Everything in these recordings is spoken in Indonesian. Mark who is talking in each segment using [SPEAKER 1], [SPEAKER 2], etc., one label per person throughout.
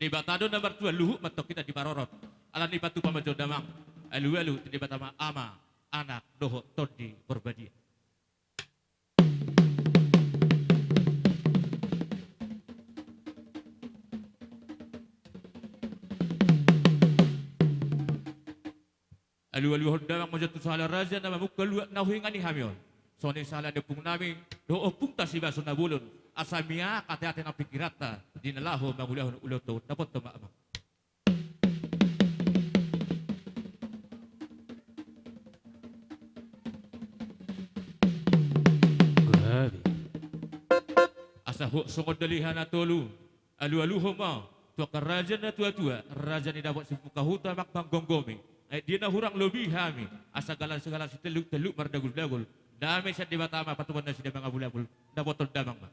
[SPEAKER 1] batado nomor 2 luhuk matok kita di parorot. Alan di batu pamajo damang. Alu di batama ama anak doho tondi berbadia. Alu hodamang majo tu salah raja nama muka luat nahuingani hamion. Soni salah depung nami doho pung tasiba sunabulun. Asamia kate-ate na pikirata dinalaho mangulahon uloto dapat tama. Grabe. Asa ho sungod dalihan na tolu. Alu-aluho ma. Tua karaja na tua-tua. Raja ni dapat sipuka huta makpanggonggomi. Ay di na hurang lobi hami. Asa galan-segala si teluk-teluk mardagul-dagul. Dami sa dibatama patuman na sila mga bulabul. Dapat damang ma.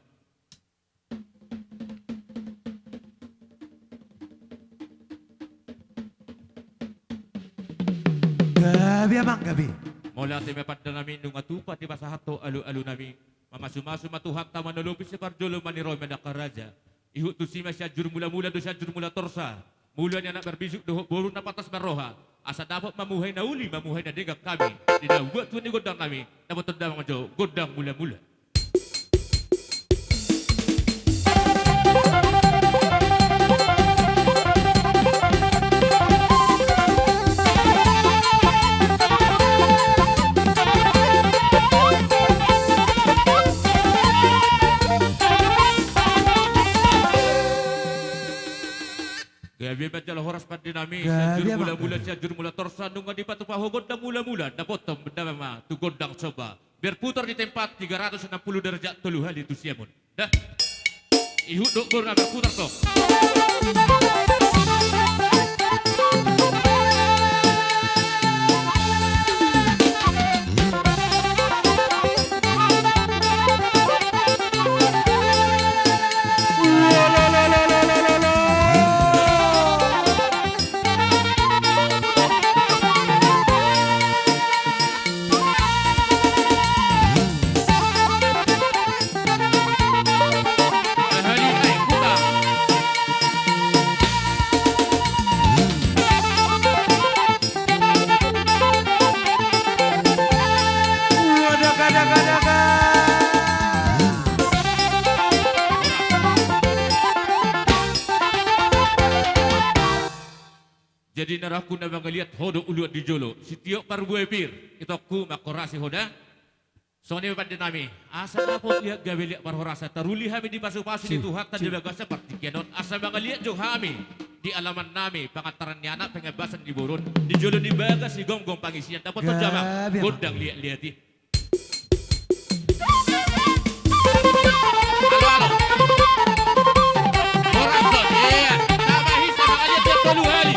[SPEAKER 2] Gabi amang gabi.
[SPEAKER 1] Mula ti mepadda namin nung atupa ti basahato alu-alu nami. Mamasumasu matuhan taman nalupis si Parjolo maniroy medakaraja. Ihut tu sima siya jur mula-mula do siya jur mula torsa. Mula niya na berbisuk doho borun na patas meroha. Asa dapat mamuhay na uli, mamuhay na degak kami. Di na buat tuan ni godang kami. Dapat tendang majo godang mula-mula. Gabi baca horas pada nami, jur mula-mula siya jur mula torsa nunga di patu paho godang mula-mula dapotem benda mama tu godang coba berputar di tempat 360 derajat telu hali tu siamun. Dah. Ihut dok gor berputar tok. Jadi naraku na mga liat hodo uluat di jolo. Si Tio Parbuepir. Ito ku makorasi hoda. So ni pada nami. Asa na po lihat gawe liat parhorasa. Taruli hami di pasu-pasu di Tuhan. Tan di bagasa partikianon. Asa mga liat jong hami. Di alaman nami. Pangantaran ni anak pengebasan di burun. Di jolo di bagas di gonggong pangisian. Dapat terjamang. Godang liat-liati. Halo. Orang son. Iya. Nama hisa mga liat liat tolu hali.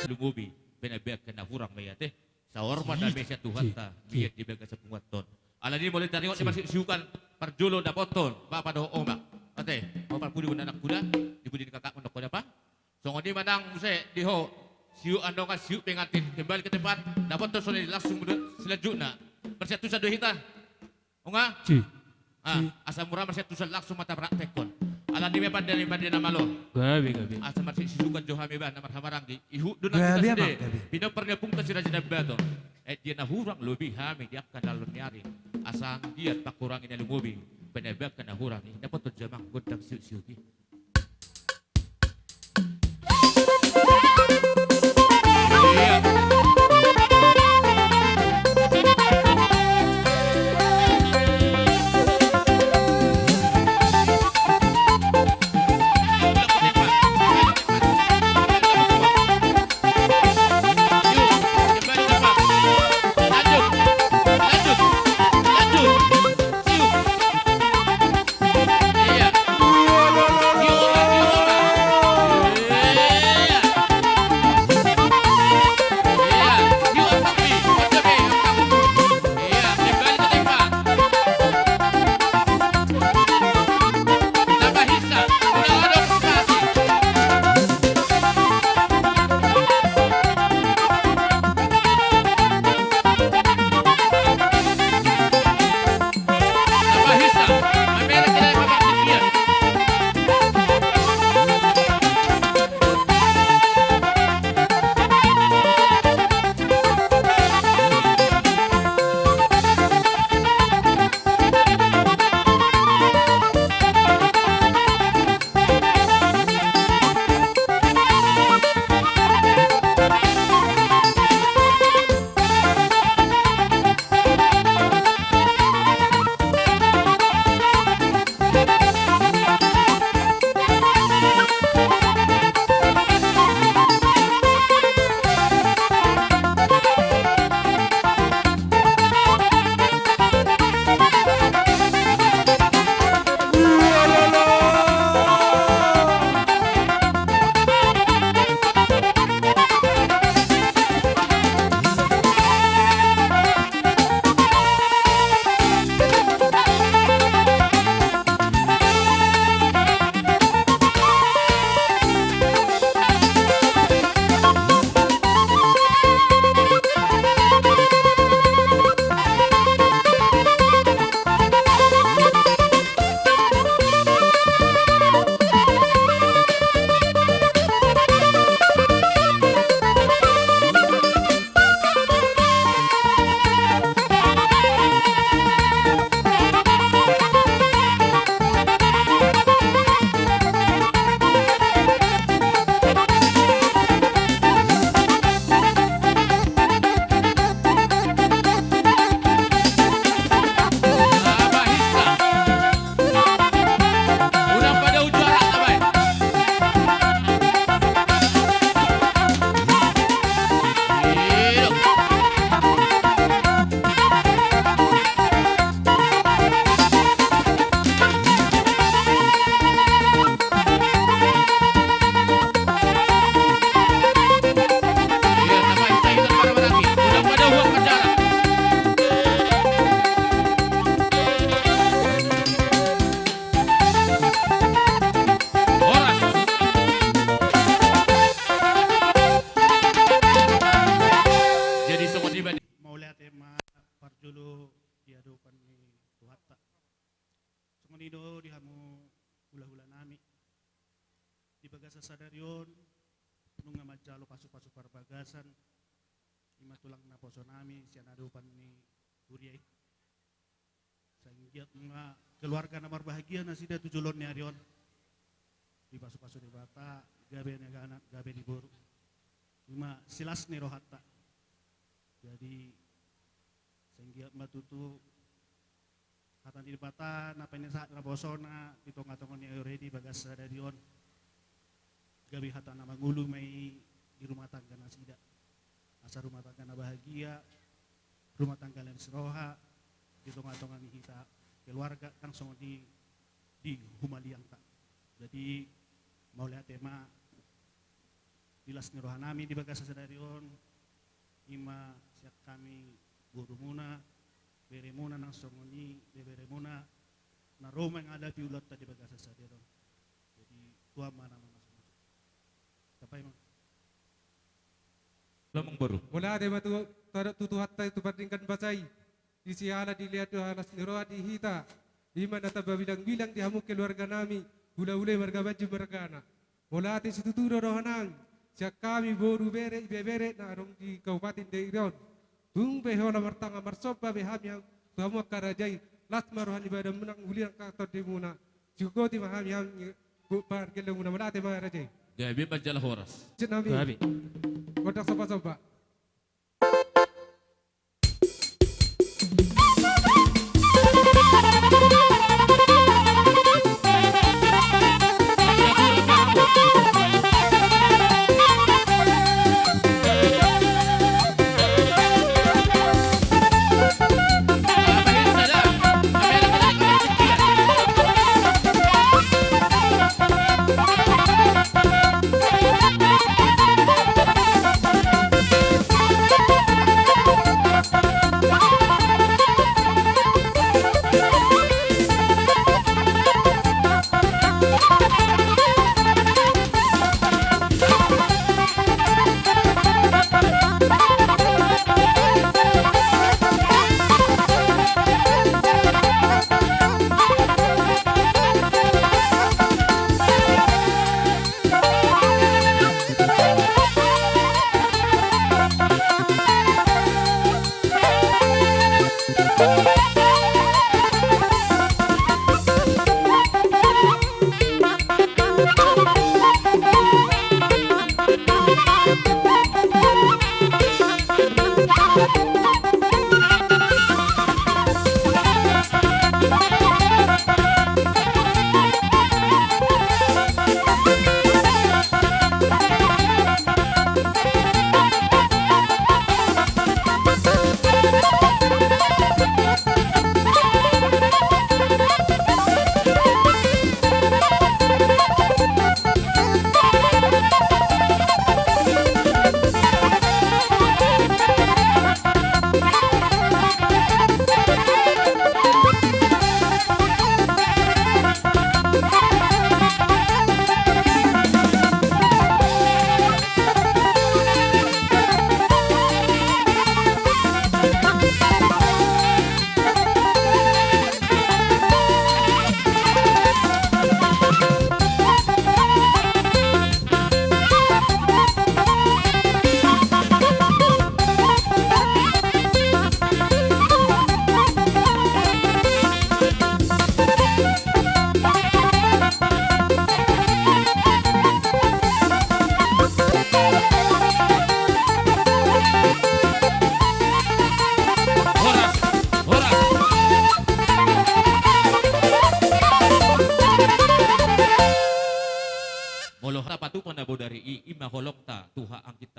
[SPEAKER 1] Lumobi, penabek kena hurang mayat sa orman na mesya Tuhan ta, biyat di baga sa pungaton. Ala di mulai tariwat di masih siukan parjulo na poton, bapa do omak. Ate, o parpudi mo anak kuda, di budi kakak mo na pa. So ngodi manang muse di ho, siu ando ka siu pengantin kembali ke tempat, dapat to sone langsung selanjutnya. Bersatu sa dohita. O nga? Asa murah bersatu sa langsung mata praktekon. Ala di mepan dari na malo.
[SPEAKER 3] Gabi.
[SPEAKER 1] Asa masih sisukan johami ba na marhamaranggi. Ihu doon
[SPEAKER 2] Gabi,
[SPEAKER 1] kita
[SPEAKER 2] abang,
[SPEAKER 1] sini.
[SPEAKER 2] gabi.
[SPEAKER 1] Pinaparnya pun kasi raja na bato. Dia nahurang lebih hami dia akan dalam nyari. Asang dia tak kurangin na lumobi. Penebak ka nahurang ni. Dapat to jamang godang siu-siuki. Iya.
[SPEAKER 4] sasadarion nung nga majalo pasok-pasok parabagasan imatulang na poso nami siya nadupan ni Uriay sa inggit mga keluarga na marbahagia na sida tujulon ni Arion di pasok-pasok di bata gabe ni anak gabe di buru lima silas ni rohata jadi sa inggit matutu kata di bata na penisa na poso na itong-atong ni already bagas sadarion gabi hata na mangulu may di rumah tangga na sida asa rumah tangga na bahagia rumah tangga lain seroha hitung-hitungan kita keluarga kang songo di humaliang tak jadi mau lihat tema dilas ni rohanami di bagasa sadarion ima siap kami guru muna bere muna nang songoni bere muna na Roma yang ada piulat tadi bagasa sadarion jadi tua mana masuk tapay mo
[SPEAKER 1] Lamang baru.
[SPEAKER 3] Mula de matu tutuhat tayo tupandingkan basay. Isihala dilihat halas niroa di hita. Iman na bilang-bilang di hamuk keluarga nami. Ula-ula marga baju margana. Mula ate situturo rohanang. Siya kami boru bere na arong di Kabupaten Dairon. Tung behola martanga marsoba beham yang tuhamu karajay. Las marohan ibadah menang uliang kator di muna. Jugoti maham yang par kelang muna mula ate marajay.
[SPEAKER 1] Gabi majalah horas.
[SPEAKER 3] Cenami.
[SPEAKER 1] Gabi.
[SPEAKER 3] Kodak soba-soba.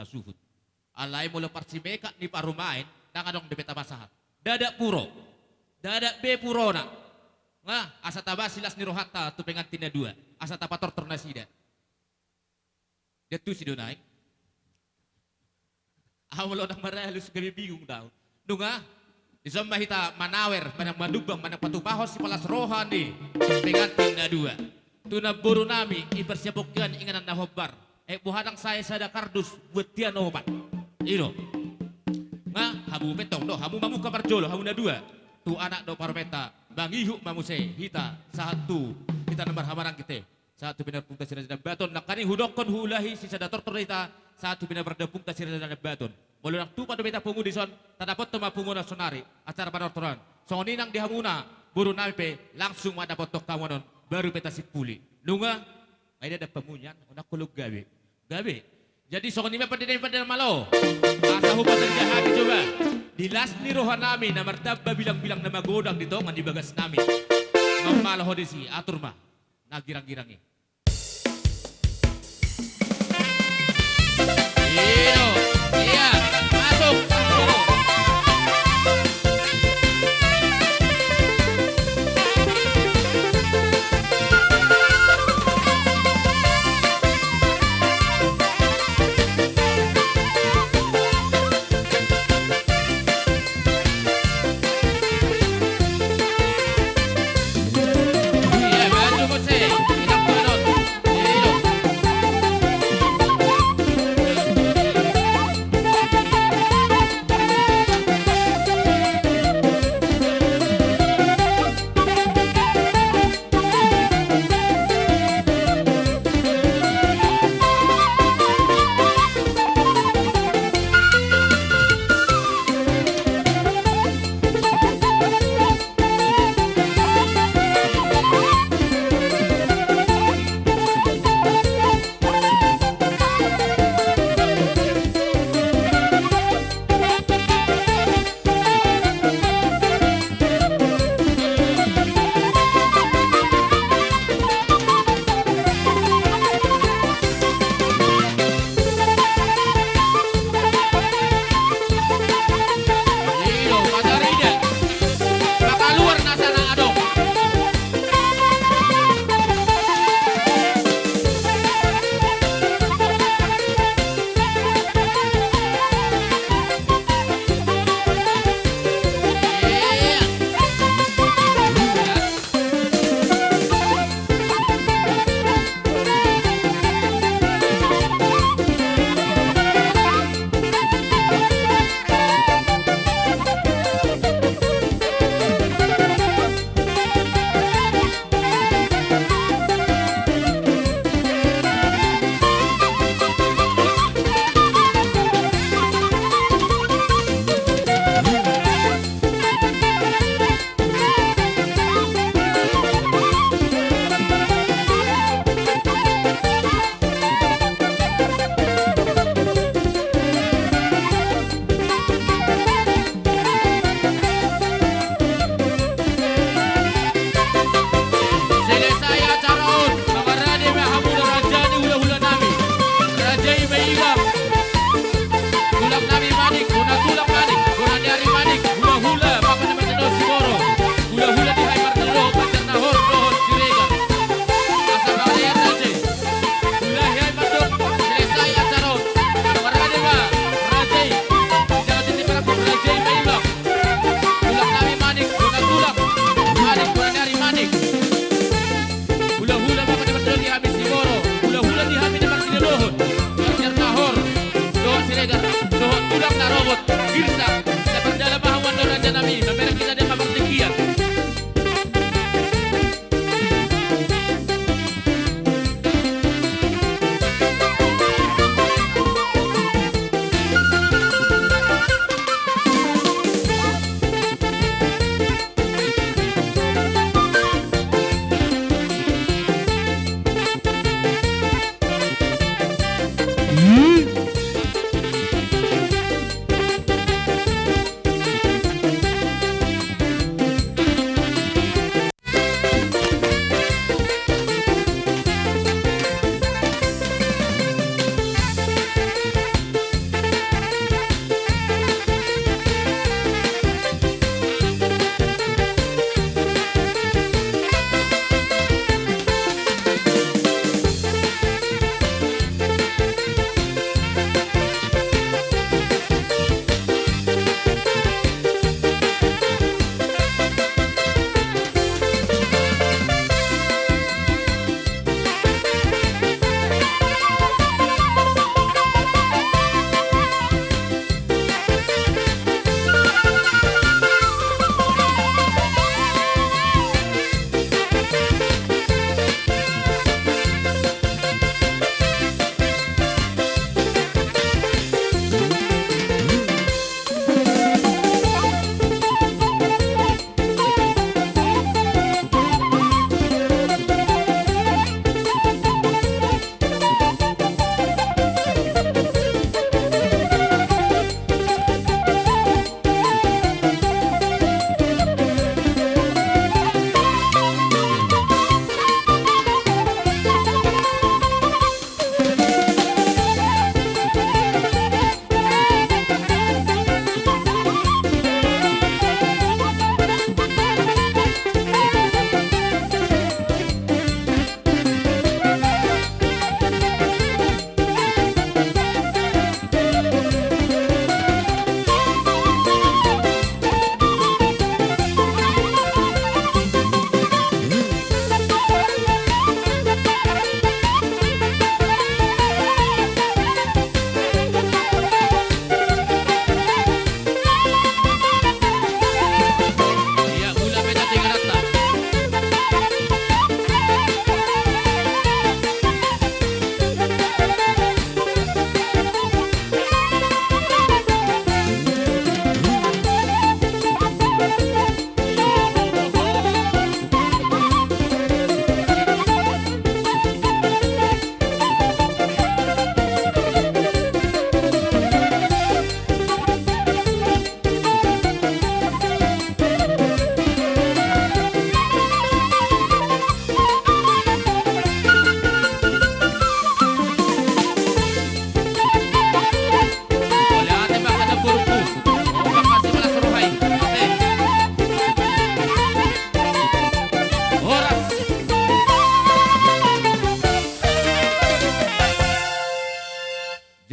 [SPEAKER 1] suhut. Alay mula parsimeka ni parumain, nakadong debeta basahat. Dadak puro, dadak be purona. Nga, asa taba silas ni rohata tu pengantina dua, asa tapator tornasida. Dia tu si donai. Awal orang maralus kami bingung daw. Nunga, disamba hita manawer, manang madubang, manang patupahos si palas rohani, pengantina dua. Tuna buru nami, ipersiapukyan inganan na hobar. Buhanang saya sada kardus buat dia nobat. Ino. Nga, hamu petong do, hamu mamu kabar jolo, hamu na dua. Tu anak do parmeta, bangihu mamu se, hita satu, kita nomor hamarang kita. Satu benar pungta sira sada baton, nakani hudokon hulahi si sada tortor hita, satu benar berda pungta sira sada baton. Mululang tu pada beta pungu dison, tadapot tuma punguna sonari, acara panortoran. Songinang dihamuna, buru nape, langsung ada potok kawanon, baru beta sipuli. Nunga, ay ada pemunyan, unak kulug gabi. Gabi. Jadi sokon ini pada malo. Asa hubat terjadi coba. Dilas ni rohan nami na martaba bilang-bilang na magodang dito nga dibagas nami. Mamalo hodisi atur mah. Nagirang-girangi. Ino. Iya, masuk. tulang na robot, girsa, sa perdala mahawan do raja nami, mamerang kita dia kamartikian.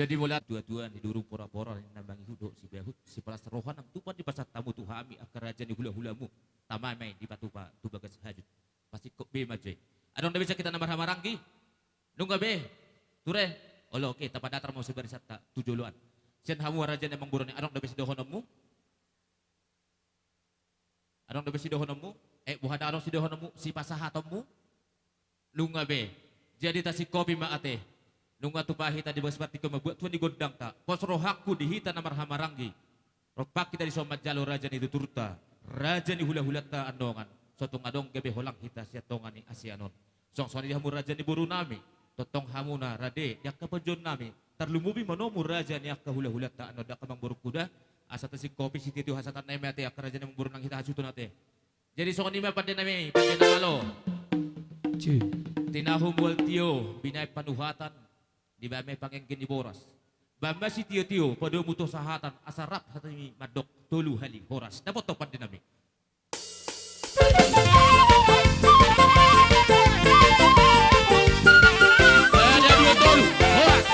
[SPEAKER 1] Jadi mula dua-dua ni durung pora-pora ni nambangi huduk si behut si palas rohan ang tupan di pasat tamu tu hami akaraja ni hula-hulamu tamai di patupa tu bagas hajut pasti kok be majai adong da bisa kita namar hamarangi nungga be ture olo oke tapada datar mau sebar satta tujuluan sen hamu raja ni mangburoni adong da bisa dohonommu adong da bisa dohonommu buhada adong si dohonommu si pasahatommu nungga be jadi tasi kopi maate nunga tupahi tadi basbati ko mabuat tuan di gondang ta pos rohakku dihita namar hamarangi ropak kita di somat jalur raja ni tuturta raja ni hula-hulat ta andongan sotong adong gabe holang hita siatongan ni asianon song soni hamu raja ni buru nami totong hamuna rade yak kapajon nami tarlumubi manomu raja ni akka hula-hulat ta anoda kamang buruk kuda asa si kopi si titu hasatan na mate akka raja ni buru nang hita hasutun ate jadi soni ma pande nami pande namalo tinahum wal tio binay panuhatan di bame pangengkin iboras bamba si tio-tio pada mutuh sahatan asarap hatimi madok tolu hali horas dapat topan dinamik ada dua tolu horas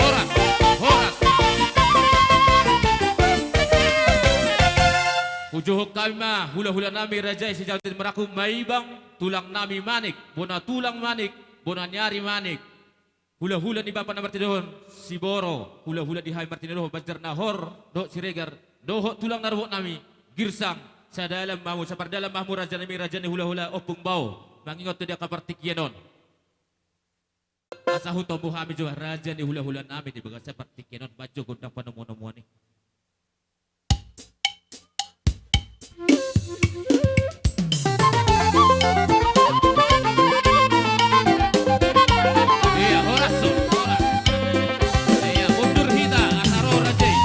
[SPEAKER 1] horas horas ujuh kami mah hula-hula nami rajai si jauh meraku maibang tulang nami manik bona tulang manik bona nyari manik hula-hula di Bapak Martinohon, Siboro, hula-hula di Hai Martinohon, Banjar Nahor, Dok Siregar, Dohok tulang narwok nami, Girsang, Sadalam Mamu, Sapardalam Mahmu Raja Nami Raja ni hula-hula Opung Bau, mangingot dia kapartikienon. Asahu tombuh kami juga Raja ni hula-hula nami di bagas sapartikienon, baju gundang panomo-nomo ni. Iya, horaso, horas. Iya, mundur hita, asaro rajai.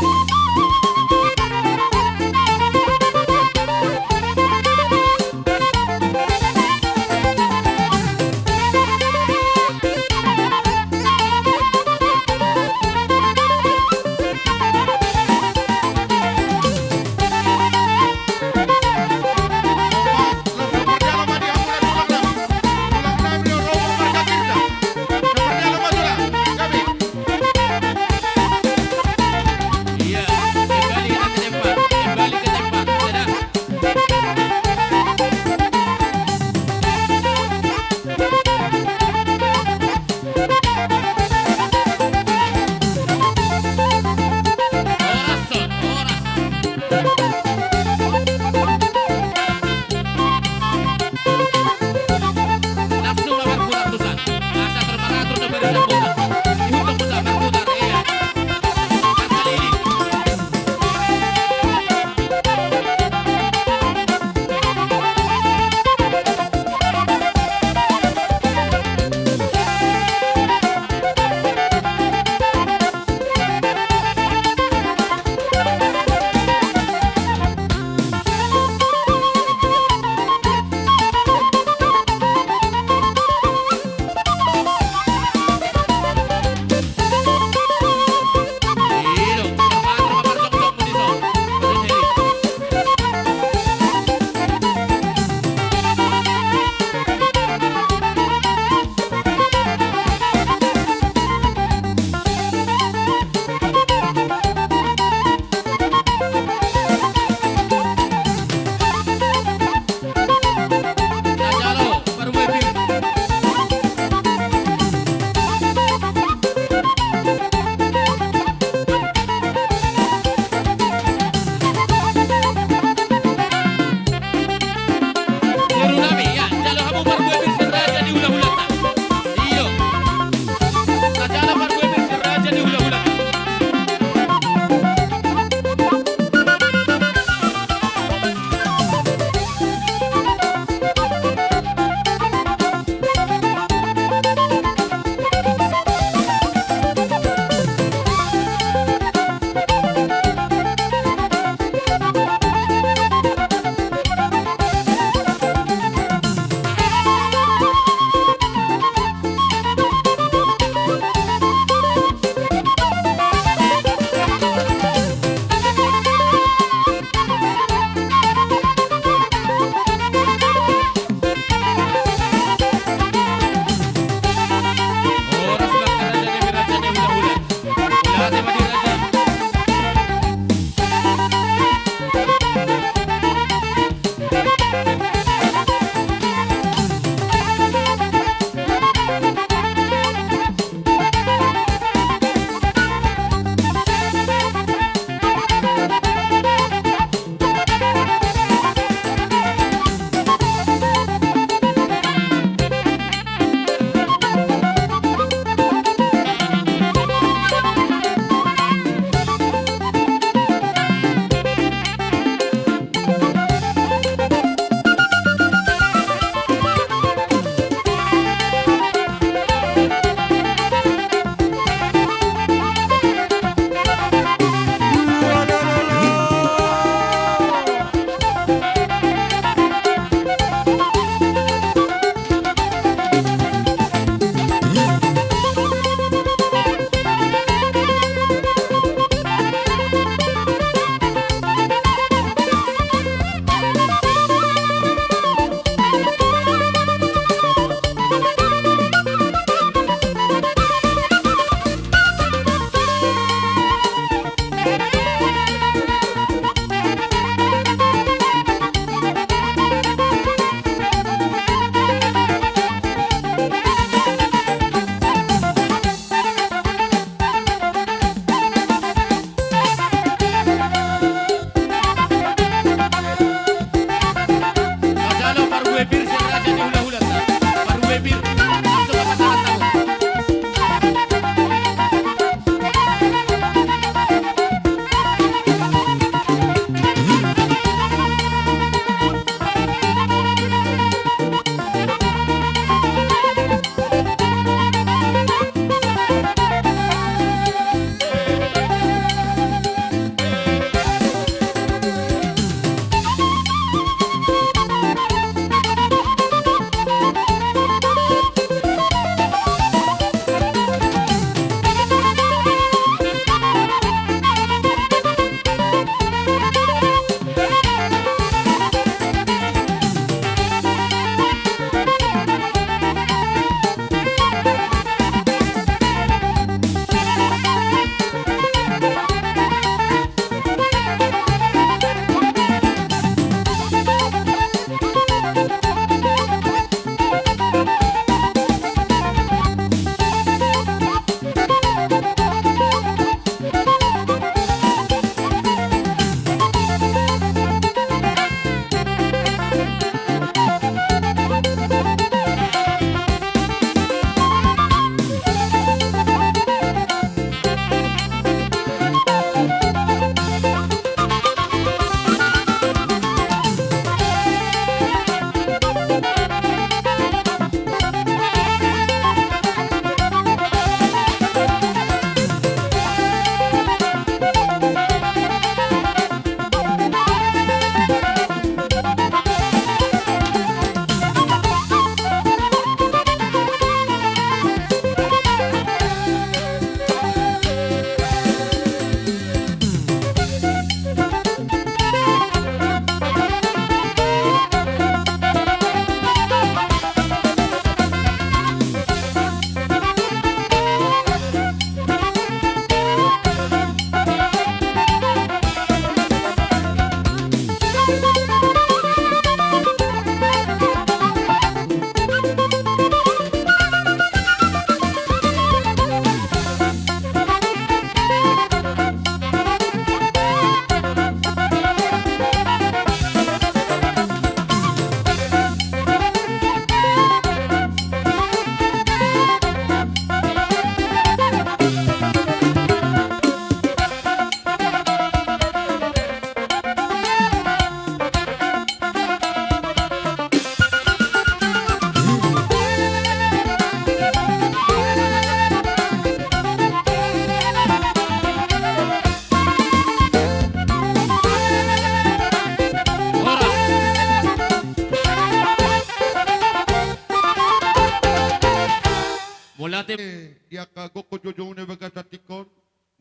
[SPEAKER 1] Molate
[SPEAKER 5] dia kagok jojong ne baga satikon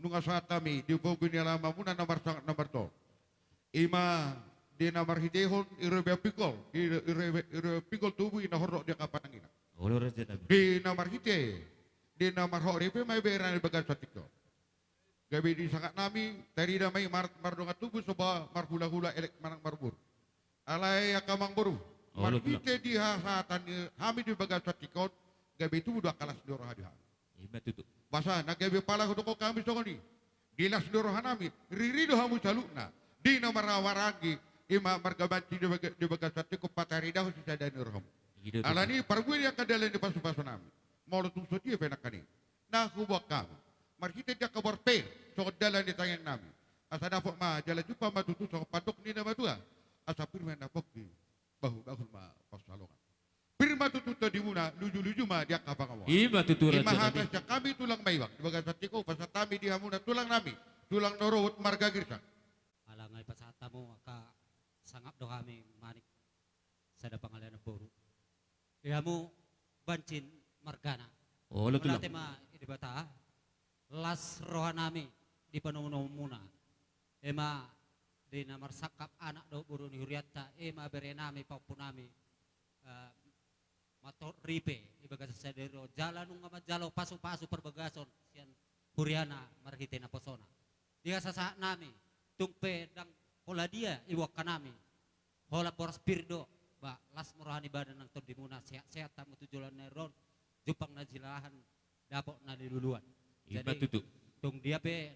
[SPEAKER 5] nunga satami di pogo ni alama muna namar sangat namar to. Ima di namar hidehon irebe pikol irebe pikol tubuh ina horok dia kapanangina.
[SPEAKER 1] Olo Raja Nabi.
[SPEAKER 5] Di namar hide di namar horepe mai beran baga satikon. Gabi di sangat nami dari damai mardonga tubuh soba marhula-hula elek manang marbur. Alai akamang boru. Marhite di hasatan hami di baga satikon gabi itu udah kalas doro hadiah.
[SPEAKER 1] Ima tutu.
[SPEAKER 5] Basa nagabi pala ko kami sokoni. Dilas doro hanami rirido hamu salukna. Di nomor rawaragi ima margabanci di baga satikon patari dah sisa dan roham. Alani parbuin yang kadalan di pasu-pasu nami. Mau tung dia penakani. Nah kubak kami. Marhite dia kabar pe sok dalan di tayang nami. Asa dapok ma jalan jumpa ma tutu sok padok ni nama tua. Asa pirman dapok di bahu ma pasalongan. Pirma tutu tadi muna luju-luju ma dia kapang awak.
[SPEAKER 1] Ima tutu Raja
[SPEAKER 5] Ima
[SPEAKER 1] Nabi.
[SPEAKER 5] hatas kami tulang maywak. Di bagas satiko pasatami di hamuna tulang nami. Tulang norowot marga girsa.
[SPEAKER 6] Alangay pasata mo ka sangap do kami manik sa pangalanan ng puro. Kaya mo bancin margana.
[SPEAKER 1] Olo
[SPEAKER 6] Wala
[SPEAKER 1] tulang.
[SPEAKER 6] tema idibata las roha nami di panungunom muna. Ema di namar sakap anak do buru ni huriata ema bere nami paupunami mator ripe ibaga sa sedero jalan nung jalo pasu-pasu perbagason sian huriana marhite na posona. Dia sasa nami tungpe dang pola dia iwak kanami. Hola boras pirdo ba las murahani badan ng tondimuna sehat-sehat tamu tujulan neron jupang na jilahan dapok na diluluan.
[SPEAKER 1] Ima
[SPEAKER 6] Jadi
[SPEAKER 1] tutu.
[SPEAKER 6] tung dia pe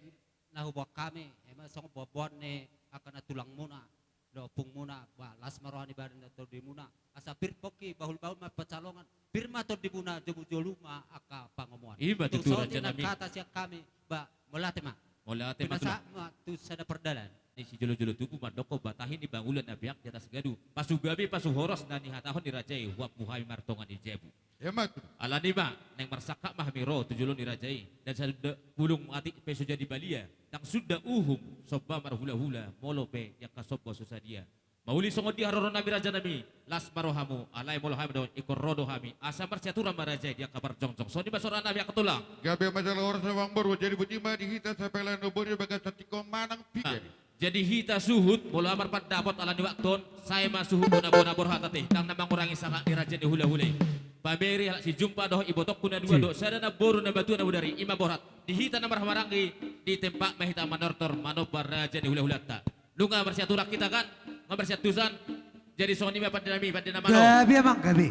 [SPEAKER 6] nahubak kami ema song bobon ne akan tulang muna dopung muna ba las marwani badan na tondimuna asa pirpoki bahul-bahul mapacalongan pirma tondimuna joluma aka pangomuan.
[SPEAKER 1] Ima
[SPEAKER 6] Tung
[SPEAKER 1] tutu
[SPEAKER 6] so
[SPEAKER 1] Raja Nabi.
[SPEAKER 6] kata siya kami ba molate ma.
[SPEAKER 1] Molate ma tulang.
[SPEAKER 6] Pinasa ma tu sada perdalan.
[SPEAKER 1] Ni si jolo-jolo tuku mandoko batahin di bangulan na biak di atas gadu. Pasugabi pasuhoros na nihatahon ni Rajai huwag muhami martongan di Jebu.
[SPEAKER 5] Emat.
[SPEAKER 1] Alani ba neng marsaka mahmiro tujulon ni Rajai dan sada pulung mati peso jadi balia nang sudah uhum soba marhula-hula molope yang kasobo susadia. Mauli songo di haroron nabi Raja Nabi las marohamu alai molohami daun ikor rodo hami asa marsiatura marajai dia kabar jongjong so di basora nabi akatulang.
[SPEAKER 5] Gabi masalah orang sawang baru jadi butima dihita sampai lan obor di bagas satiko manang pikir.
[SPEAKER 1] Jadi hita suhut bola amar dapat ala ni wakton saya mah suhut bona borhatate kang namang kurangi saka di Raja di hula-hulai. Paberi halak si jumpa doh ibotok kuna dua doh sadana boru na batu na budari ima borhat dihita namar hamarangi di tempat mahita manortor manobar Raja di hula-hulata. Lunga bersiaturak kita kan bersiatusan jadi soni pada nami pada nama no.
[SPEAKER 2] Gabi emang gabi.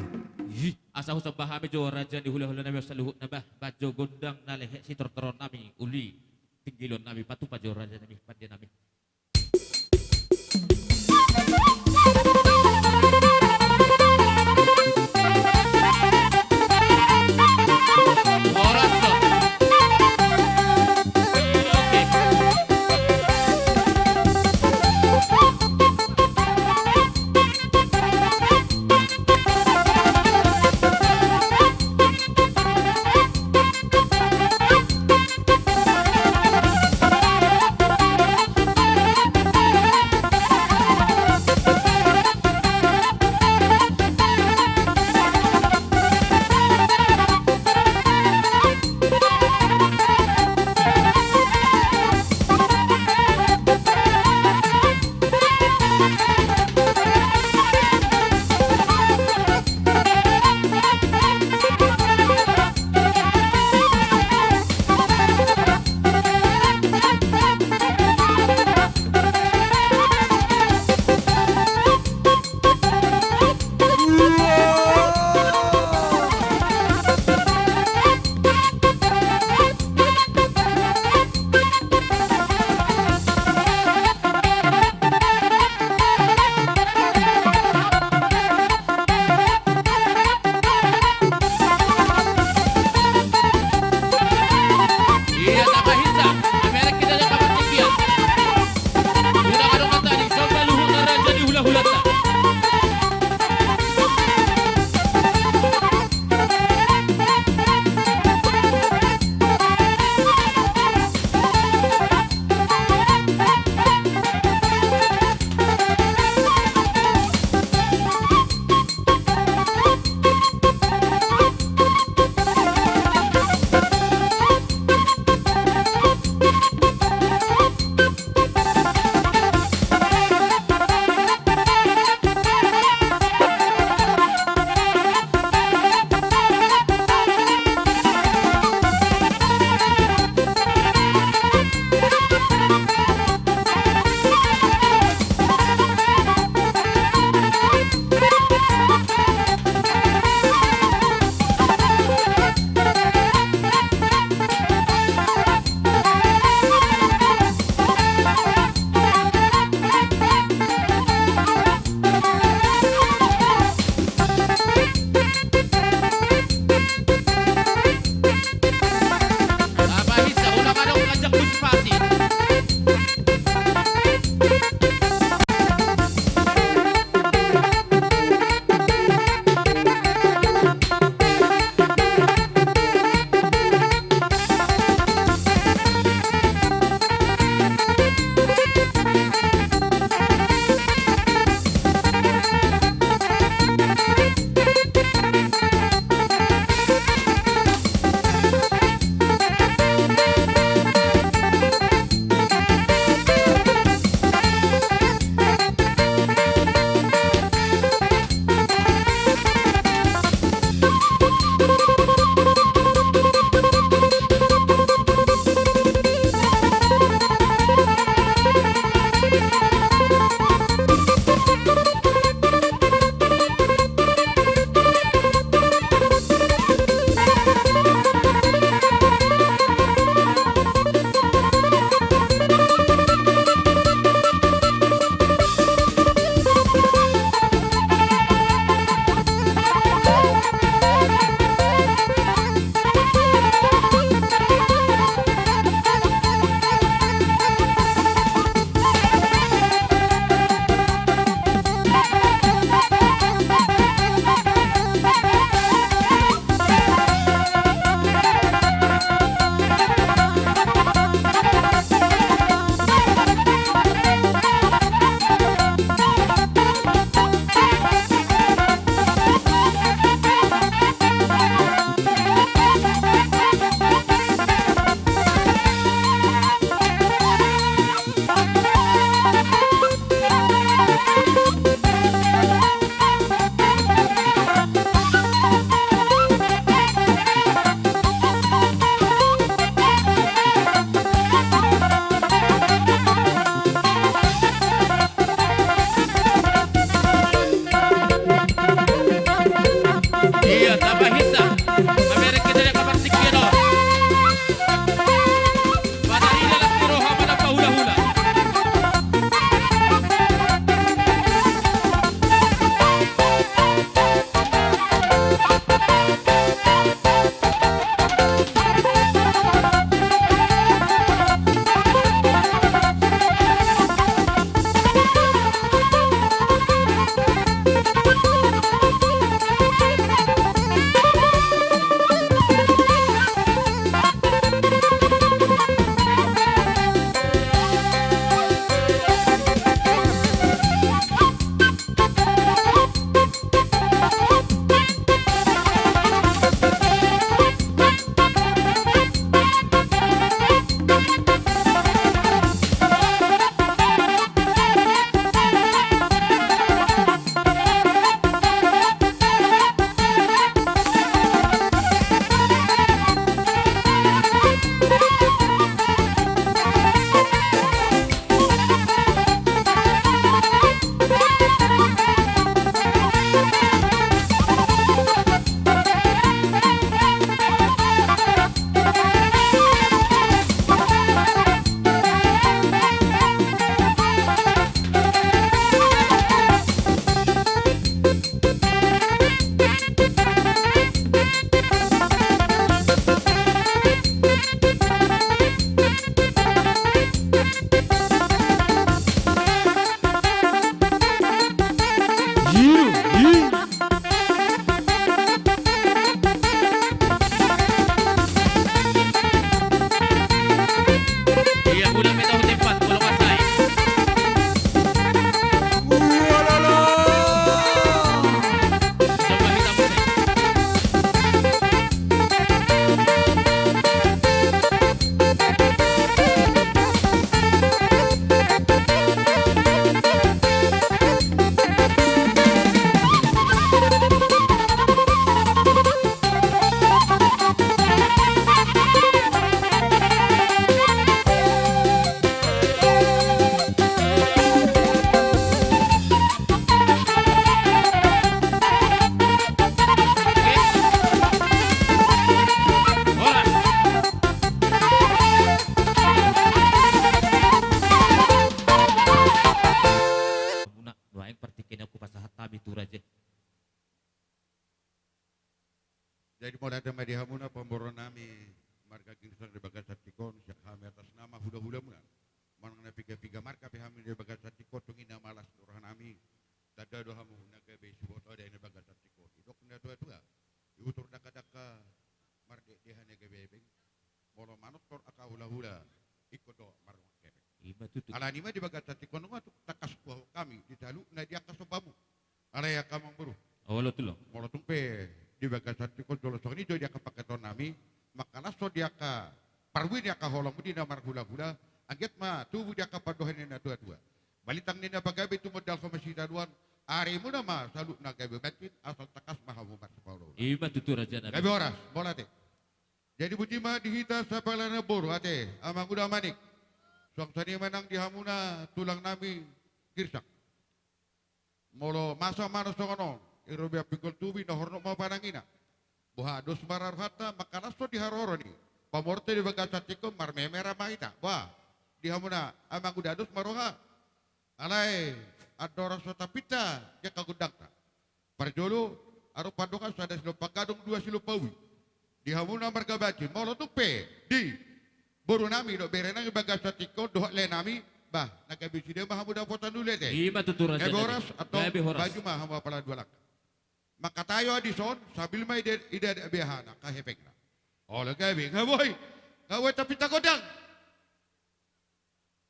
[SPEAKER 1] Asa husab bahami jo Raja di hula-hula nami saluhut nabah bajo gondang nalehe si tortoron nami uli tinggilon nami patu pajo Raja nami pada nami.
[SPEAKER 5] Wala tema di hamuna pemboron nami marga kinsan di bagasat tikon siak kami atas nama hula-hula muna. Manang na piga-piga marka pihami di bagasat tikon tungin na malas nurahan nami. Dada doha mo na gabe subot ada di bagasat tikon. Idok na tua-tua. Iutur daka-daka marde dehan ya gabe beng. Molo manuk tor aka hula-hula ikut do marung kebe.
[SPEAKER 1] Ima tutu.
[SPEAKER 5] Ala nima di bagasat tikon nga takas kuah kami dijalu na dia kasobamu. Ala ya kamang buru.
[SPEAKER 1] Awalo tulo.
[SPEAKER 5] Molo tumpe di bagasat tikon jolo soni jo dia kapaketon nami makana so dia ka parwi dia ka holong di namar hula-hula angget ma tubuh dia ka padohen na tua-tua. Balitang nina bagabe tu modal komasidaduan ari mo na ma salut na gabe batin asal takas mahamumat Paulo.
[SPEAKER 1] Ima tutu raja nabi.
[SPEAKER 5] Gabe oras bola te. Jadi butima dihita sa palana bor ate amang udah manik. Suang sani menang di hamuna tulang nami girsak. Molo masa mana songono irobia pikul tubi na horno ma panangina. Buha dos marar hata makana so di haroro ni. Pamorte di bagasat tiko marmemera maita. Wah di hamuna amang udah dos maroha. Alai adora sota pita ya kagudakta. Parjolo aro padokan sada silo pakadong dua silo pawi. Di hamuna marga baci molo tupe di boru nami do berenang bagasat tiko dohak le nami bah nakabisi dia mah muda foto dulu teh.
[SPEAKER 1] Ima tutu raja nabi.
[SPEAKER 5] Eboras atau
[SPEAKER 1] Gabe horas.
[SPEAKER 5] baju mah hamba pala dua lak. Maka tayo adison sabil mai ida behana kahepekna. Oh le gabe ngaboy. Ngaboy tapi takodang.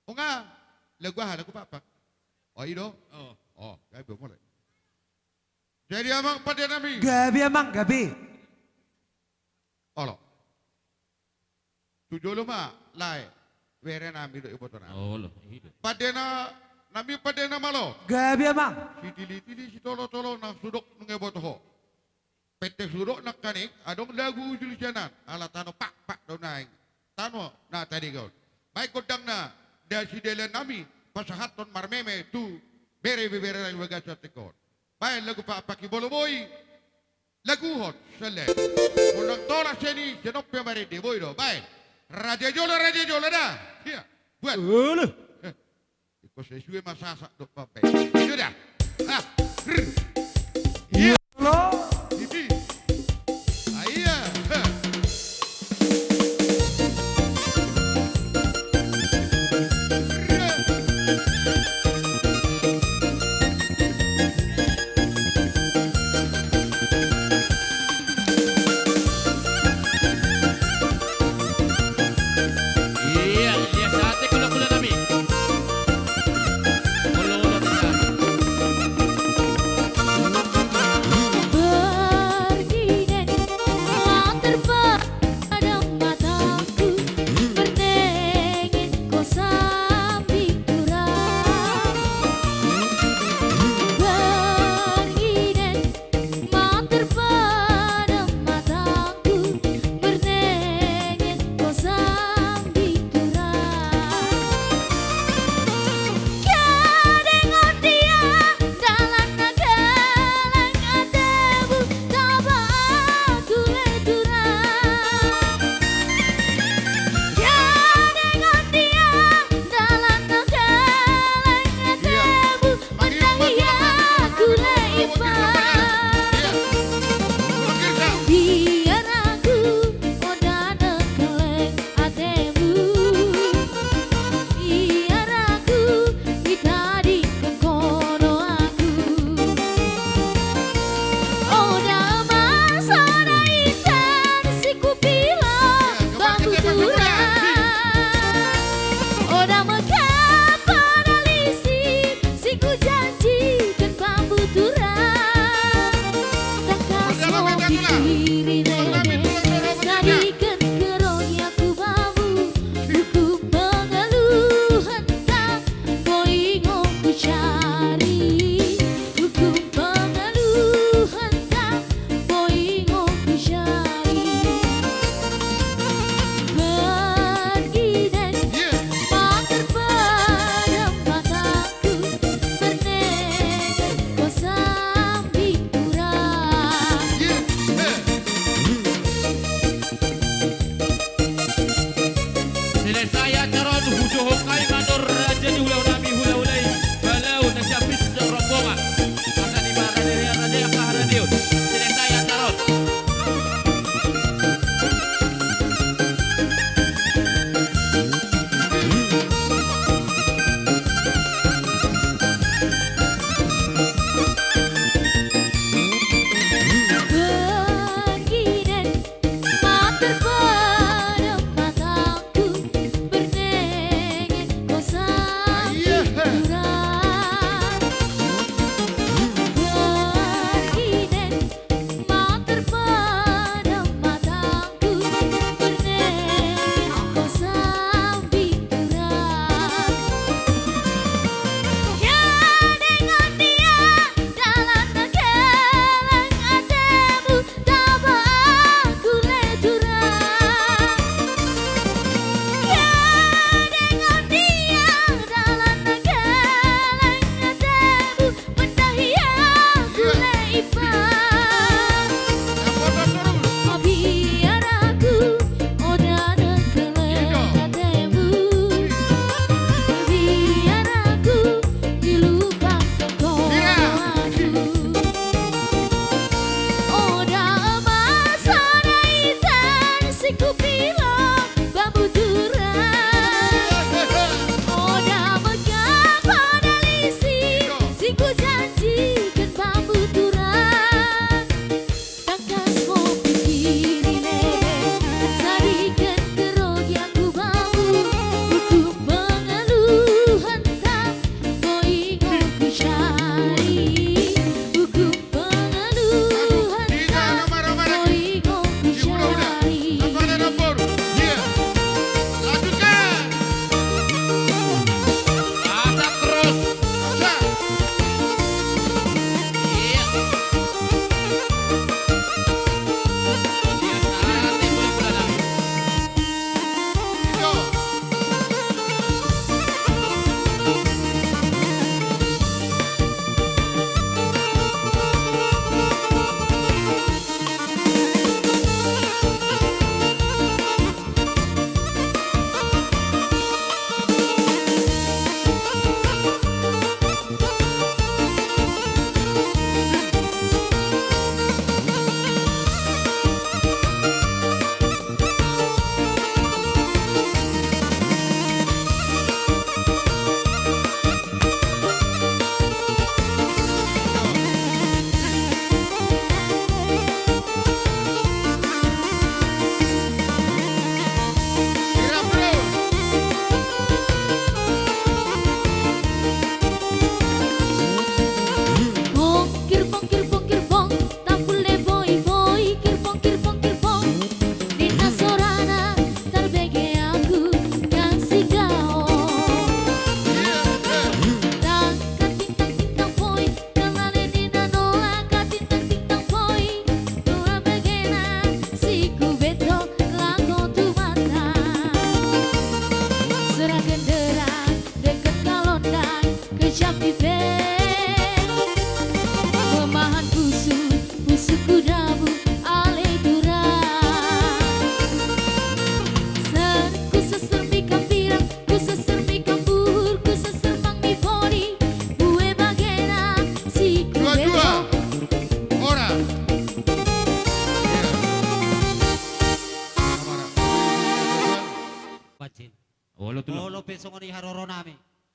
[SPEAKER 5] Unga legua lagu papak. Oh ido. Oh gabe mulai. Jadi amang pada nami.
[SPEAKER 2] Gabi amang gabi.
[SPEAKER 5] Olo. Tujolo mah lai. Were nami do ibu tona.
[SPEAKER 1] Awalo.
[SPEAKER 5] Padena nami padena malo.
[SPEAKER 2] Gabi amang.
[SPEAKER 5] Si tili-tili si tolo-tolo na sudok ngebot ho. Pete sudok nak kanik adong lagu julisanan ala tano pak do naing. Tano na tadi gaul. Baik kodang na da si delen nami pasahaton marmeme tu bere lagi bagasat tekon. Baik lagu pak paki bolo boy. Lagu hot sele. Undang tola seni senop pemare de boy do. Baik. Raja Jolo dah. Iya. Buat. Iko sesuai masasak dok pape. Itu dah. Ah. Iya.
[SPEAKER 2] Lo.
[SPEAKER 5] Ini. Iya.
[SPEAKER 1] Iya, iya sate kula-kula nabi. Ulo-ulo raja.
[SPEAKER 7] Berdiri tak terpandang mataku, berdengin kau sambil kurang.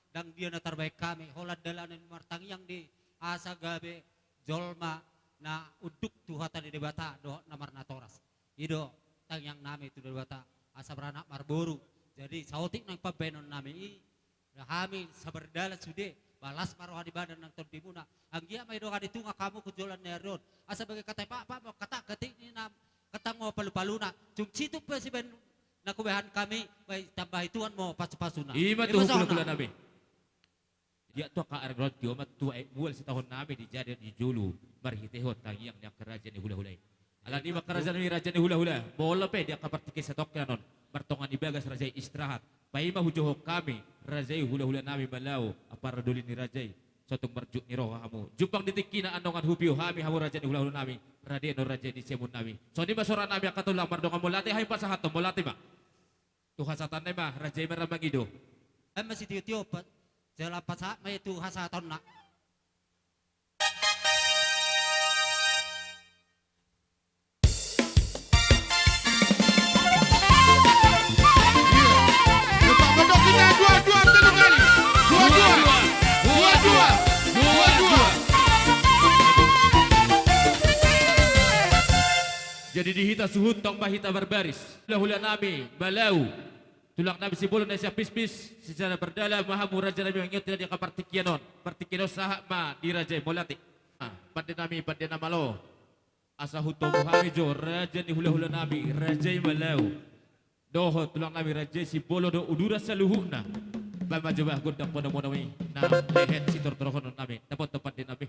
[SPEAKER 6] dan dia na terbaik kami holad dalanan martang yang di asa gabe jolma na uduk tuhatan di debata do namar natoras ido tang yang nami itu debata asa beranak marboru jadi sautik nang pabenon nami kami saberdala sude balas maroha di badan nang tondimuna anggia may do kaditunga kamu kujolan neron asa bagai kata pak mau kata ketik ni nam kata mau palu-paluna cung situ pa si ben nakubehan kami may tambah ituan mo pasu-pasuna
[SPEAKER 1] Ima tuh hukula nabi. Dia tuh ka argrot tio mat tuh bual setahun nabi dijadi di julu marhitehot tangiang dia kerajaan di hula-hulai. Alan ima kerajaan ni raja ni hula-hula. Bola pe dia kapartike setok nanon. Martongan ibagas raja istirahat. Paima hujoho kami raja hula-hula nabi balau apar dulin ni raja. Sotung merjuk ni roh hamu. Jumpang ditikina andongan hubiu hami hamu raja ni hula-hula nabi. Raden no raja di semun nabi. So di basora nabi akan tulang mardongan molati hai pasahato molati ba. Tuh hasatan na ba raja maramang ido.
[SPEAKER 6] masih tiup-tiup jalan pasak may itu hasaton nak
[SPEAKER 5] Lepas bedok kita dua-dua tiga kali. Dua-dua.
[SPEAKER 1] Jadi dihita suhun tong bahita berbaris. Hula nabi balau. Tulang nabi sibulun na siya pis-pis. Secara berdala mahamu raja nabi mangiyot tidak dia kapartikianon. Partikiano sahak ma di raja molati. Pada nami pada nama lo. Asa huto muhamijo raja ni hula nabi raja balau. Doho tulang nabi raja sibolo do udura saluhuna. Bama jabah gundang pada monawi. Nah lehet sitor torohon nabi. Dapat tempat di nabi.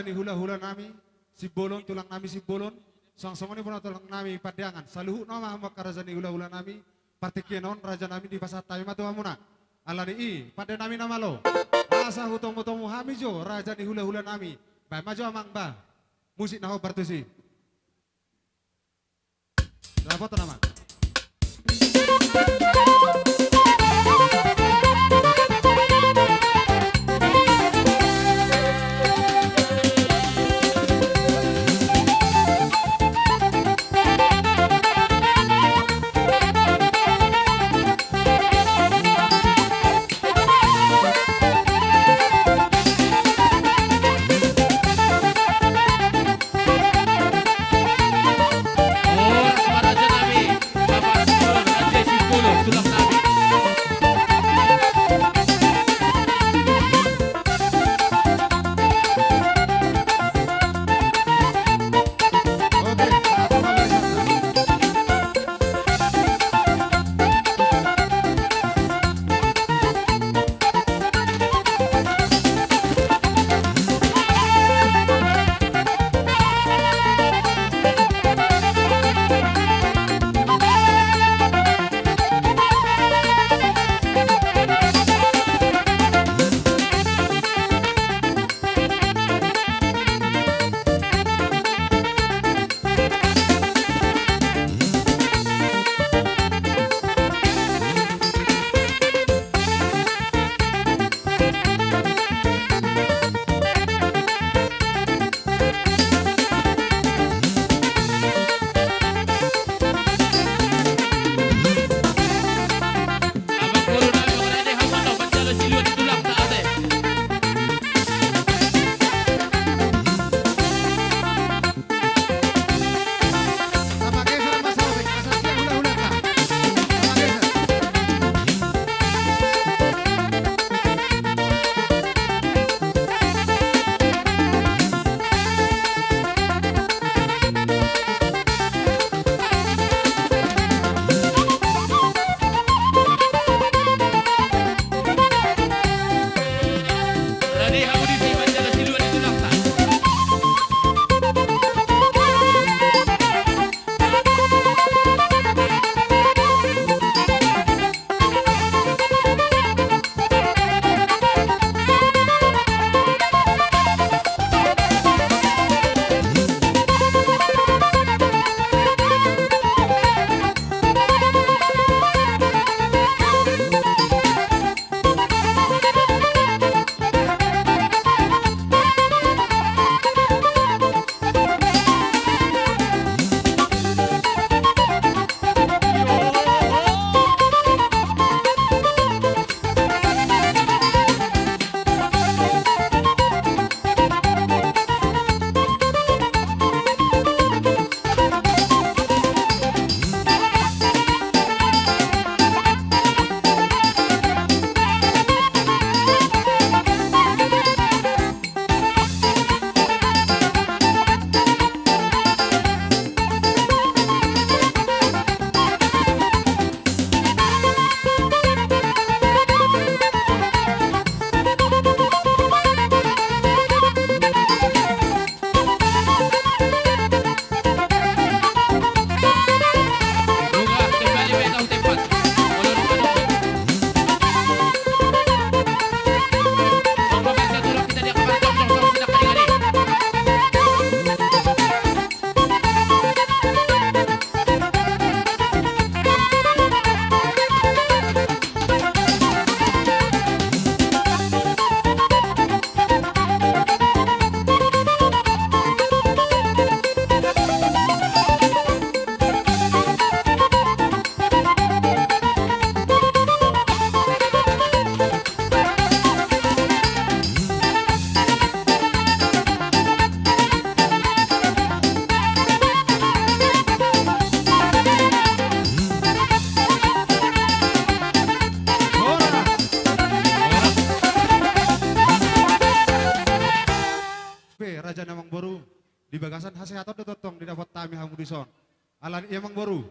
[SPEAKER 8] raja ni hula-hula nami, si bolon tulang nami si bolon, sang-sang ni pun tulang nami padiangan. Saluhu nama hamba raja ni hula-hula nami, partikenon raja nami di pasar tayo matu hamuna. Alani i, pada nami nama lo. Asa hutomu-tomu hami jo, raja ni hula-hula nami. Baik maju amang ba, musik naho bartusi. Dah foto nama. raja namang baru di bagasan hasehatot dotong didapat tami hamudison alan iya mang baru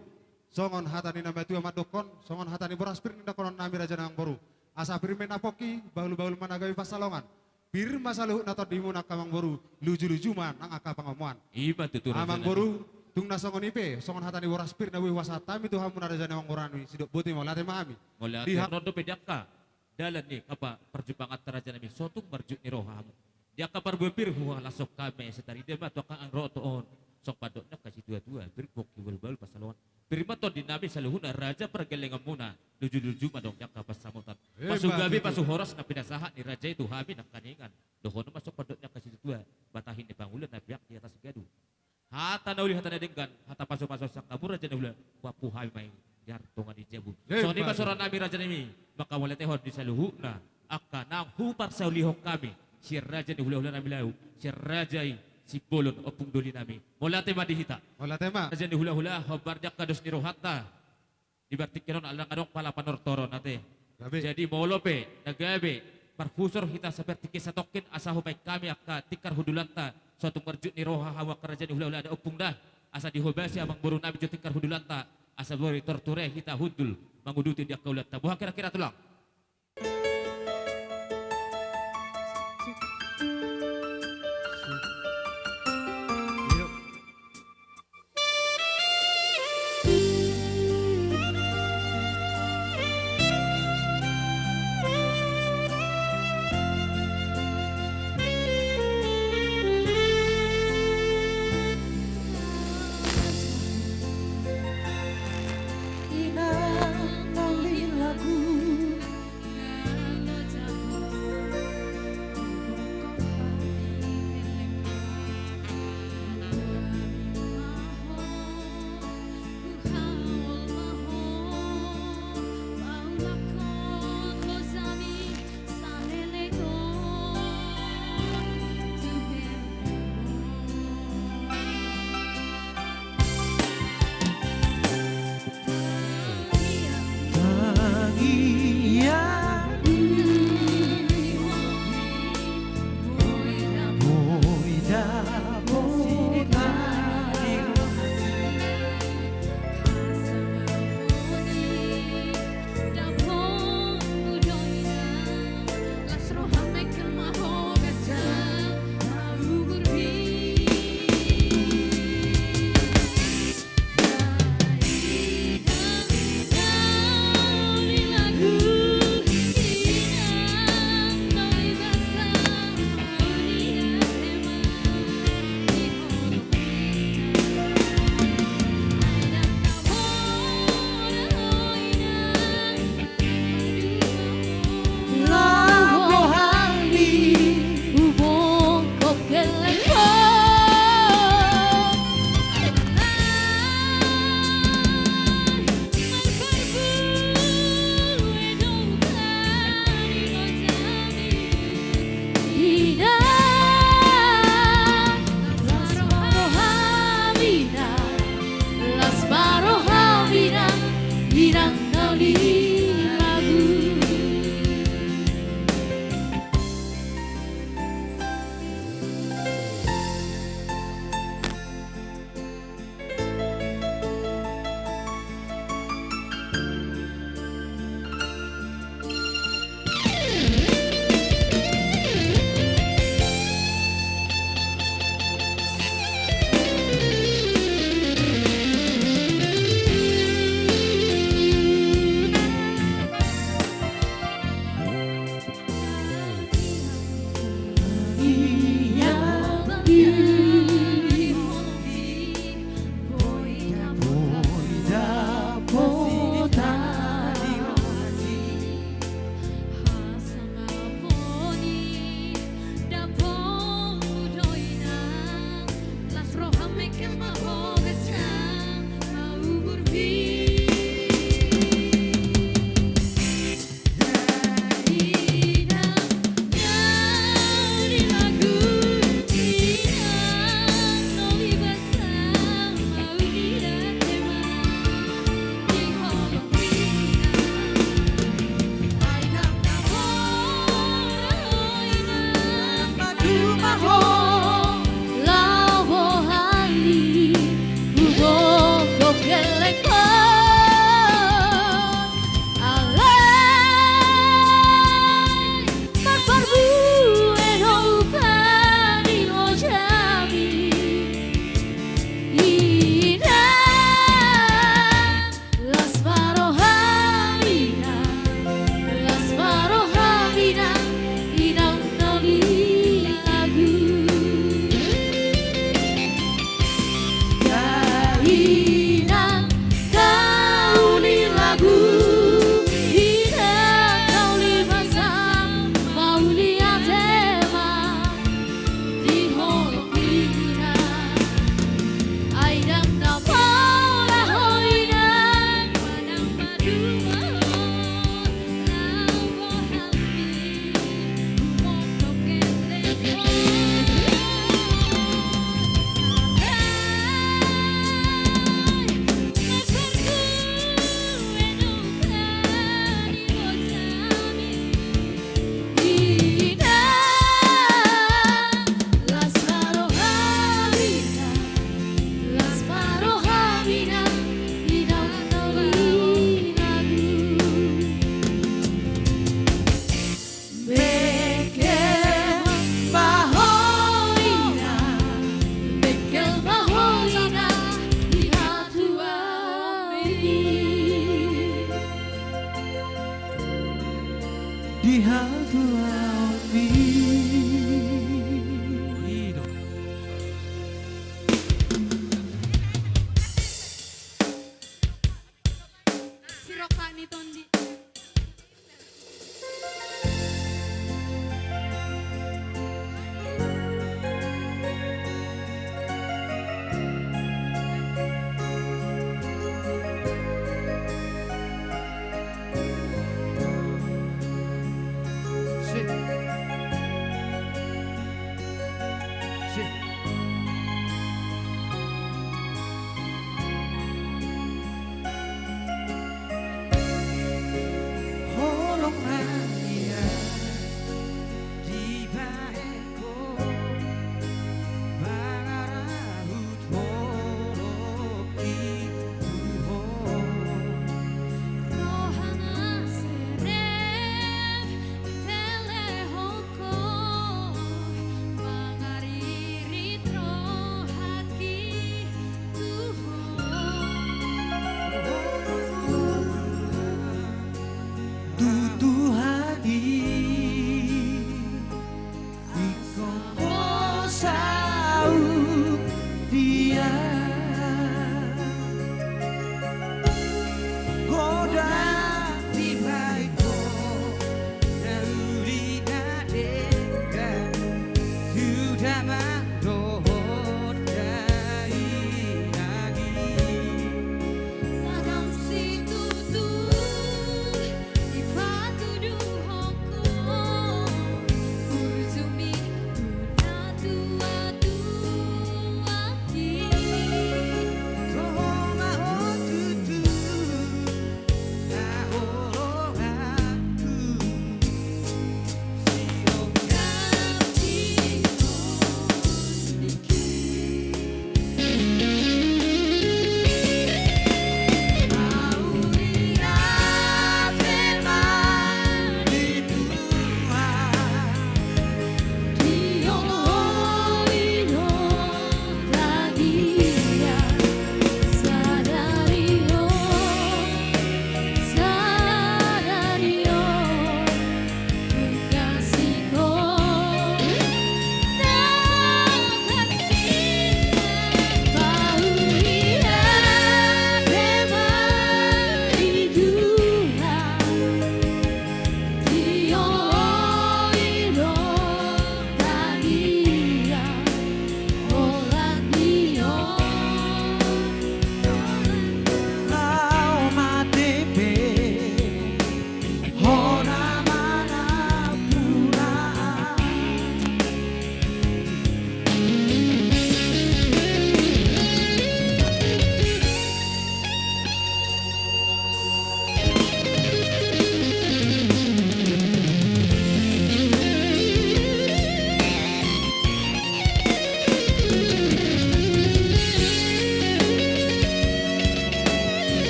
[SPEAKER 8] songon hatani nama itu amat dokon songon hatani boraspir ninda konon nami raja namang baru asa primen apoki bahul-bahul managawi pasalongan Bir masaluh nato dimuna kamang boru luju-luju man ang aka pangamuan.
[SPEAKER 1] Iba tutur.
[SPEAKER 8] Amang boru tung nasongon ipe songon hatani waras pir na wi wasatami tu hamun ada jane wang orani sidok buti mo late mami.
[SPEAKER 1] Mula
[SPEAKER 8] Di
[SPEAKER 1] rondo pedaka dalan ni apa perjumpaan antara nami sotung marjuk ni roham. Dia kapar bepir huwa lasok kami setari dia mato ka ang rotoon. Sok padoknya kasih dua-dua berbok kiwal-bal pasalon. Birma to dinami saluhuna raja pergelengan muna luju-luju madong yang kapas samutan. Pasu gabi pasu horas na pinasahat ni raja itu habi nak kaningan. Dohono masuk padoknya kasih dua batahin ni pangulan na biak di atas gaduh. Hata na uli hata na denggan hata pasu-pasu sang kabur raja na ula wapu habi may jartungan di jabu. So ni pasuran nami raja nami maka wala tehon di saluhuna aka nang hupar sa ulihong kami. Si raja ni hula-hula nami lau. Si raja si bolon opung doli nami. Mula tema dihita.
[SPEAKER 8] Wala tema.
[SPEAKER 1] Raja ni hula-hula hobar jak kados ni rohata. Dibatik kiron alang kadong pala panortoron nate.
[SPEAKER 8] Gabi.
[SPEAKER 1] Jadi molope nagabe parfusor hita seperti kisah tokin asa humay kami aka tikar hudulanta suatu merjuk ni roha hawa kerajaan ni hula-hula ada opung dah asa dihobasi abang boru nabi jo tikar hudulanta asa bori torture hita hudul manguduti dia kaulata. Buah kira-kira tulang.
[SPEAKER 7] Inang lagu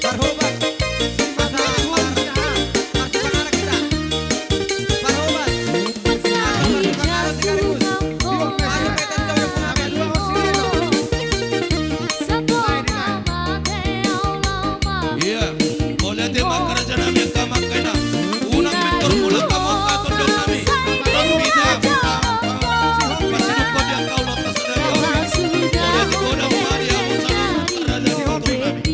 [SPEAKER 8] Marhobat. Masa Marjahan. Masih pengarah kita. Marhobat.
[SPEAKER 1] Iya, boleh tema kerajaan kami yang kamakai na. Unang mentor mula kamu katondong nami. Don bisa. Masih kau dia kau lotas dari orang. Boleh digoda Maria Musala kerajaan untuk nami.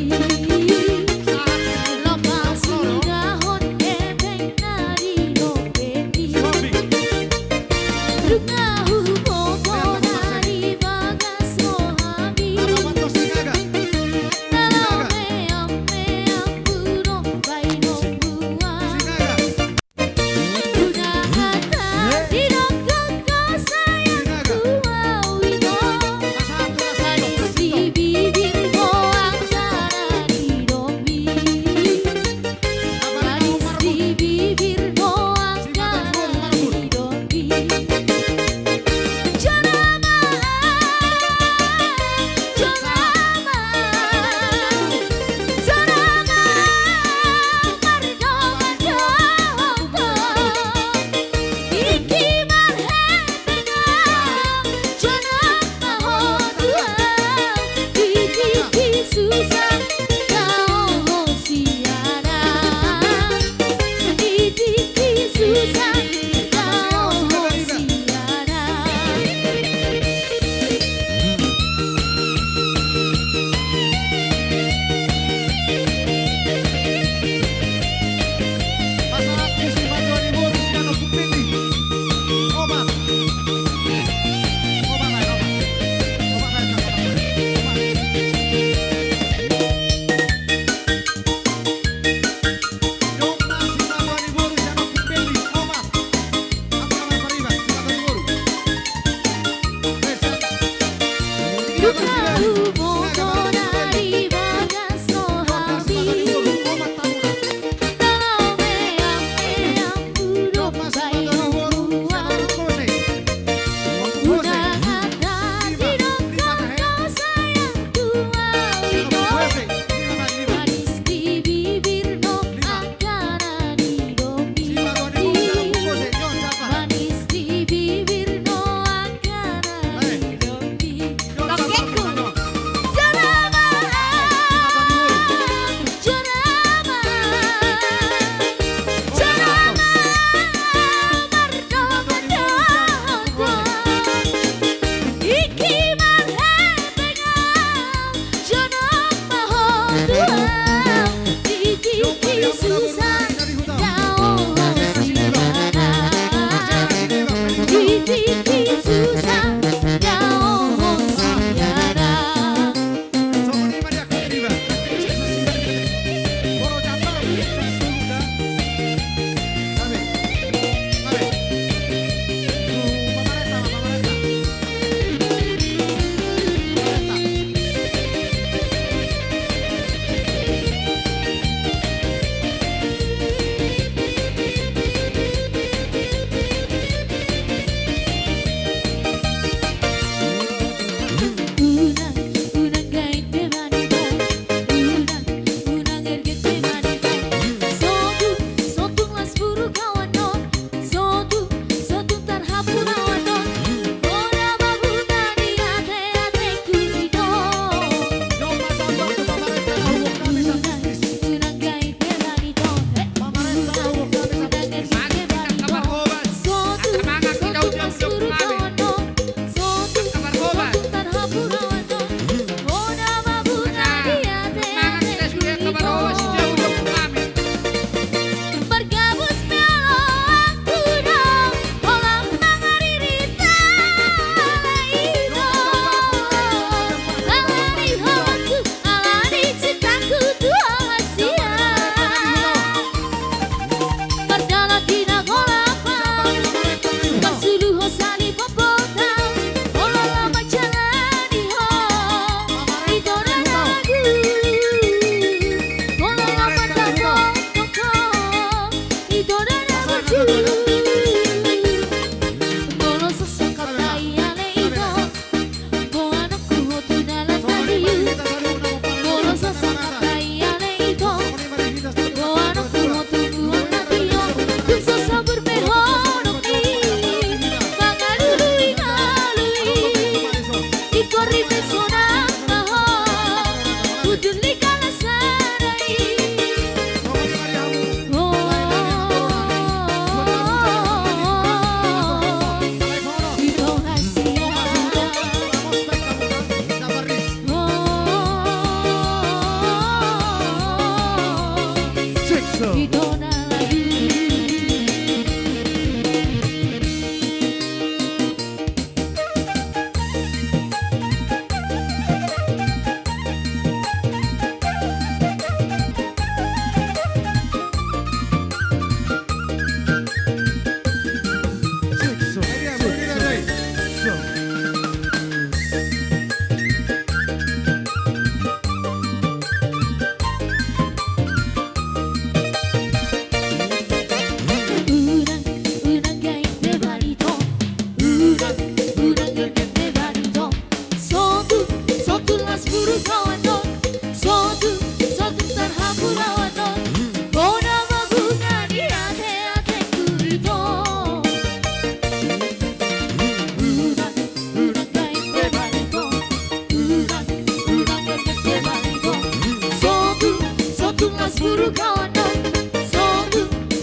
[SPEAKER 7] kawanan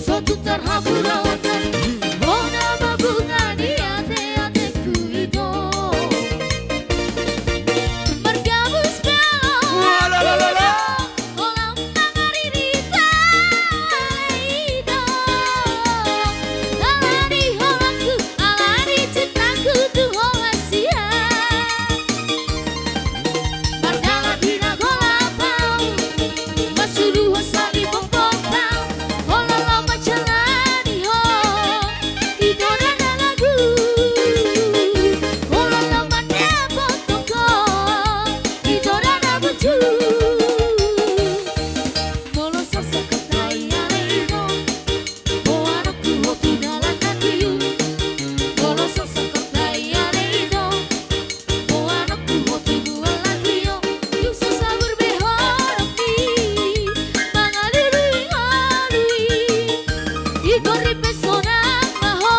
[SPEAKER 7] Suatu terhampurawanan Oh nama bunga di hati-hatiku itu Bergabus belong Kolam tangari rita itu Alari holangku, alari cintaku tuh hoasia Mandala dina golapau Masulu hosali popopau Olala macalani ho Idora na lagu Olala mane potoko Idora na buju Molo sasa katai aleino Moanaku hoki nalakatiyu Molo sasa katai aleino Moanaku hoki bualakiyo Yusu sabur behoroki Mangalului ngalui Igori pesona maho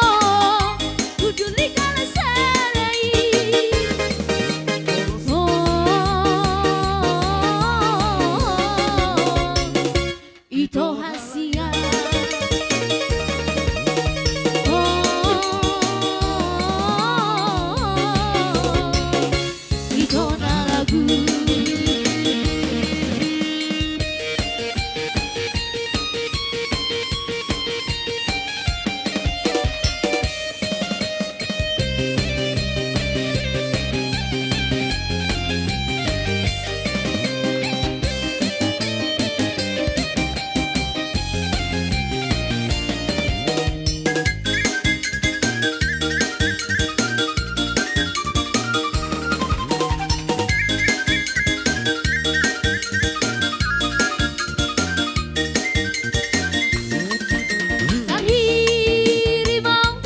[SPEAKER 7] Kuduli kala serai Ito hasia Ito na lagu Terhirimau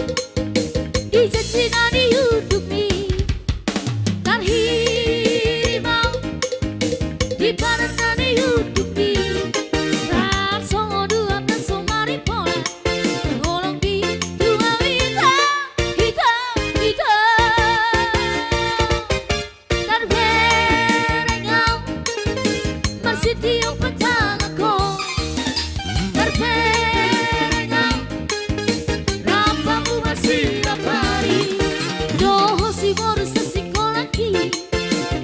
[SPEAKER 7] dijanjikan hidupi Terhirimau diparankan hidupi Rarsongo dua pesong maripola Tergolong di dua wita Terberengau masih tiup petangku Terberengau Rampamu masih rapari Doho si boru sesikolaki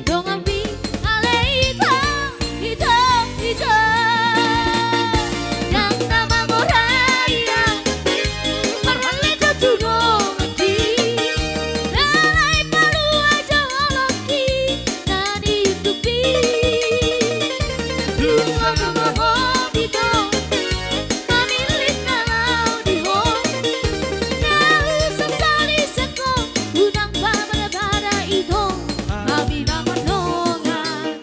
[SPEAKER 7] Dongambi ale ito Yang nama moraya Marhalito tunongaki Lalai palu aja oloki Nani yutupi Dua nama dito Manilit na lau diho Sasali seko unang pamagabara ito Mabila manongan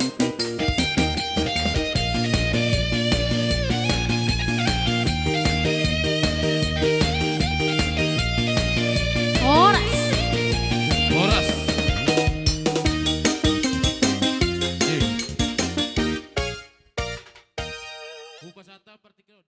[SPEAKER 7] Oras
[SPEAKER 1] Horas. Upasata partikel